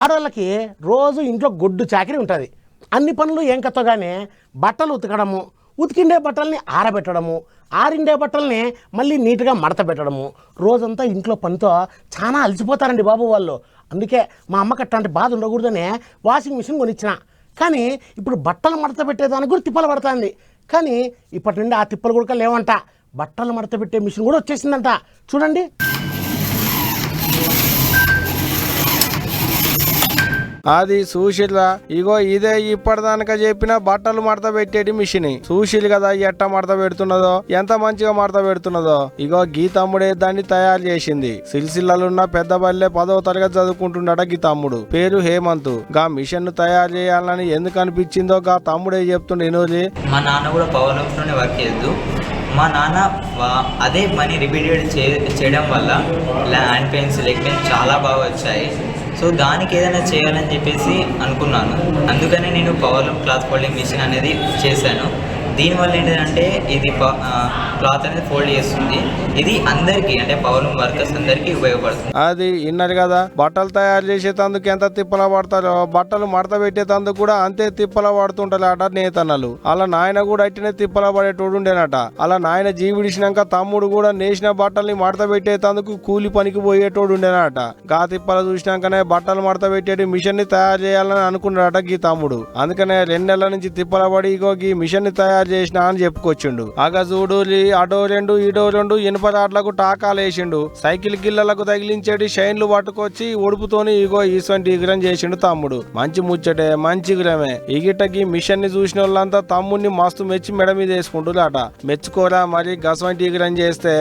ఆడవాళ్ళకి రోజు ఇంట్లో గొడ్డు చాకరీ ఉంటుంది. అన్ని పనులు ఏం కత్తగానే బట్టలు ఉతకడము, ఉతికిండే బట్టల్ని ఆరబెట్టడము, ఆరిండే బట్టల్ని మళ్ళీ నీట్గా మడత పెట్టడము, రోజంతా ఇంట్లో పనితో చాలా అలసిపోతారండి బాబు వాళ్ళు. అందుకే మా అమ్మకి అట్లాంటి బాధ ఉండకూడదనే వాషింగ్ మిషన్ కొనిచ్చిన. కానీ ఇప్పుడు బట్టలు మడత పెట్టేదానికి కూడా తిప్పలు పడుతుంది. కానీ ఇప్పటి నుండి ఆ తిప్పలు కూడా లేవంట. బట్టలు మడత పెట్టే మిషన్ కూడా వచ్చేసిందంట. చూడండి. అది చూసిల్లా, ఇగో ఇదే ఇప్పటిదానిక చెప్పిన బట్టలు మడత పెట్టేటి మిషన్. చూసిల్ కదా ఎట్ట మడత పెడుతున్నదో, ఎంత మంచిగా మడత పెడుతున్నదో. ఇగో గీ తమ్ముడే దాన్ని తయారు చేసింది. సిరిసిల్లలున్న పెద్ద బల్లె 10వ తరగతి చదువుకుంటున్నాడ గీ తమ్ముడు. పేరు హేమంత్. గా మిషన్ ను తయారు చేయాలని ఎందుకు అనిపించిందో గా తమ్ముడే చెప్తుండే. ఎనోజీ మా నాన్న కూడా పవర్ లూమ్స్లోనే వర్క్ చేయొద్దు. మా నాన్న అదే పని రిపీటెడ్ చేయడం వల్ల హ్యాండ్ పెయిన్స్, లెగ్ పెయిన్స్ చాలా బాగా వచ్చాయి. సో దానికి ఏదైనా చేయాలని చెప్పేసి అనుకున్నాను. అందుకనే నేను power loom cloth folding machine అనేది చేశాను. దీనివల్ల ఏంటంటే ఇది క్లాత్ అనేది ఫోల్డ్ చేస్తుంది. ఇది అందరికీ అంటే పవర్ లూమ్ వర్కర్స్ అందరికీ ఉపయోగపడుతుంది. అది ఇన్నది కదా, బట్టలు తయారు చేసేటందుకు ఎంత తిప్పల పడతారో బట్టలు మడత పెట్టేటందుకు కూడా అంతే తిప్పల పడుతుంటారట నేతన్నలు. అలా నాయన కూడా అట్టినే తిప్పల పడేటోడు ఉండేనట. అలా నాయన జీవిడిసినాక తమ్ముడు కూడా నేసిన బట్టల్ని మడత పెట్టేటందుకు కూలి పనికి పోయేటోడు ఉండేనట. గా తిప్పల చూసినాకనే బట్టలు మడత పెట్టేటి మిషన్ ని తయారు చేయాలని అనుకున్నాడట గీ తమ్ముడు. అందుకనే 2 నెలల నుంచి తిప్పల పడి ఇగో గీ మిషన్ ని తయారు చేసిన అని చెప్పుకొచ్చిండు. అగ చూడు, అటో 2 ఇటో 2 ఇనుప రాడ్లకు టాకాలు వేసిండు. సైకిల్ గిల్లలకు తగిలించేటి షైన్లు పట్టుకొచ్చి ఉడుపుతోని ఇగో ఈసంటి ఇగురం చేసిండు తమ్ముడు. మంచి ముచ్చటే, మంచి ఇగురమే. ఇగిటకి మిషన్ ని చూసిన వాళ్ళంతా తమ్ముడిని మస్తు మెచ్చి మెడ మీద వేసుకుంటున్నారట. మెచ్చుకోరా మరి గసవంటి ఇగురం చేస్తే.